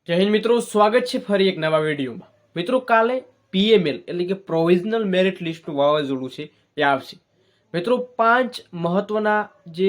જય હિન્દ મિત્રો, સ્વાગત છે ફરી એક નવા વિડીયોમાં। મિત્રો, કાલે પીએમએલ એટલે કે પ્રોવિઝનલ મેરિટ લિસ્ટનું વાવાઝોડું છે એ આવશે। મિત્રો, 5 મહત્વના જે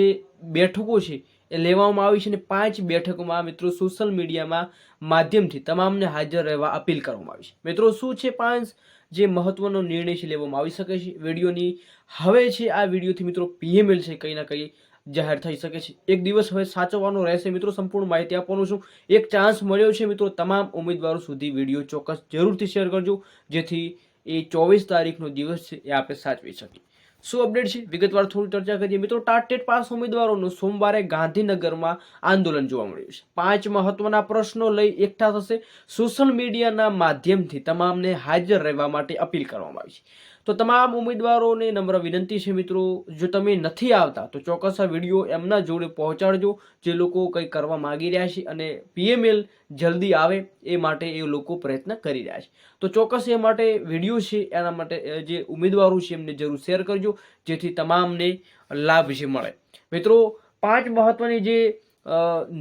બેઠકો છે એ લેવામાં આવી છે અને 5 બેઠકોમાં મિત્રો સોશિયલ મીડિયામાં માધ્યમથી તમામને હાજર રહેવા અપીલ કરવામાં આવી છે। મિત્રો, શું છે 5 જે મહત્વનો નિર્ણય છે લેવામાં આવી શકે છે વિડીયોની હવે છે આ વિડીયોથી મિત્રો પીએમએલ છે કંઈ ના કંઈ જાહેર થઈ શકે છે। એક દિવસ હવે સાચવવાનો રહેશે મિત્રો, સંપૂર્ણ માહિતી આપવાનું છું। એક ચાન્સ મળ્યો છે મિત્રો, તમામ ઉમેદવારો સુધી વિડીયો ચોક્કસ જરૂરથી શેર કરજો જેથી એ 24 તારીખનો દિવસ છે એ આપણે સાચવી શકીએ। શું અપડેટ છે વિગતવાર થોડી ચર્ચા કરીએ। મિત્રો, ટાટ પાસ ઉમેદવારોનું સોમવારે ગાંધીનગરમાં આંદોલન જોવા મળ્યું છે। 5 મહત્વના પ્રશ્નો લઈ એકઠા થશે, સોશિયલ મીડિયાના માધ્યમથી તમામને હાજર રહેવા માટે અપીલ કરવામાં આવી છે। તો તમામ ઉમેદવારોને નમ્ર વિનંતી છે મિત્રો, જો તમે નથી આવતા તો ચોક્કસ આ વિડીયો એમના જોડે પહોંચાડજો જે લોકો કંઈ કરવા માંગી રહ્યા છે અને પીએમએલ જલ્દી આવે એ માટે એ લોકો પ્રયત્ન કરી રહ્યા છે। તો ચોક્કસ એ માટે વિડીયો છે એના માટે જે ઉમેદવારો છે એમને જરૂર શેર કરજો જેથી તમામને લાભ છે મળે। મિત્રો, 5 મહત્વની જે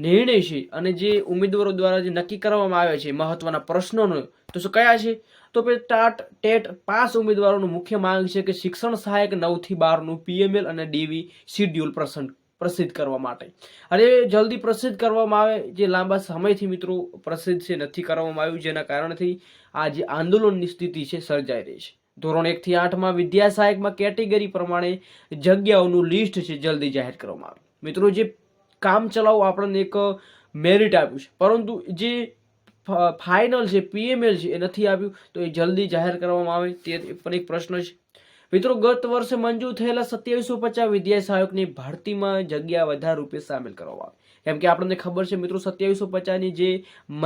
નિર્ણય છે અને જે ઉમેદવારો દ્વારા જે નક્કી કરવામાં આવ્યા છે મહત્વના પ્રશ્નોનો, તો શું કયા છે? તો ટેટ પાસ ઉમેદવારોનું મુખ્ય માંગ છે કે શિક્ષણ સહાયક 9 થી 12નું પીએમએલ અને ડીવી શિડ્યુલ પ્રસિદ્ધ કરવા માટે અને જલ્દી પ્રસિદ્ધ કરવામાં આવે। જે લાંબા સમયથી મિત્રો પ્રસિદ્ધ છે નથી કરવામાં આવ્યું, જેના કારણથી આ જે આંદોલનની સ્થિતિ છે સર્જાઈ રહી છે। ધોરણ 1 થી 8માં વિદ્યા સહાયકમાં કેટેગરી પ્રમાણે જગ્યાઓનું લિસ્ટ છે જલ્દી જાહેર કરવામાં આવે। મિત્રો, જે કામ ચલાવો આપણને એક મેરિટ આપ્યું છે પરંતુ જે ફાઇનલ છે પીએમએલ છે એ નથી આપ્યું, તો એ જલ્દી જાહેર કરવામાં આવે તે પણ એક પ્રશ્ન છે। મિત્રો, ગત વર્ષે મંજૂર થયેલા 2750 વિદ્યા સહાયકની ભરતીમાં જગ્યા વધારા રૂપે સામેલ કરવામાં આવે। કેમ કે આપણને ખબર છે મિત્રો 2750ની જે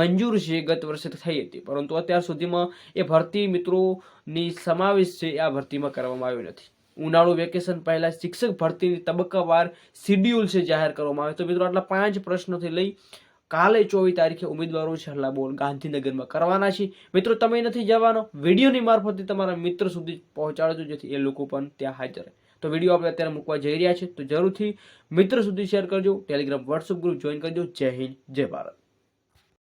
મંજૂર છે ગત વર્ષે થઈ હતી, પરંતુ અત્યાર સુધીમાં એ ભરતી મિત્રોની સમાવેશ છે આ ભરતીમાં કરવામાં આવ્યો નથી। ઉનાળુ વેકેશન પહેલા શિક્ષક ભરતીની તબક્કાવાર શિડ્યુલ છે જાહેર કરવામાં આવે। તો મિત્રો, આટલા 5 પ્રશ્નોથી લઈ કાલે 24 તારીખે ઉમેદવારો છે હલ્લા બોલ ગાંધીનગરમાં કરવાના છે। મિત્રો, તમે નથી જવાનો, વિડીયોની મારફતે તમારા મિત્ર સુધી પહોંચાડજો જેથી એ લોકો પણ ત્યાં હાજર રહે। તો વિડીયો આપણે અત્યારે મૂકવા જઈ રહ્યા છે તો જરૂરથી મિત્ર સુધી શેર કરજો, ટેલિગ્રામ વોટ્સઅપ ગ્રુપ જોઈન કરજો। જય હિન્દ, જય ભારત।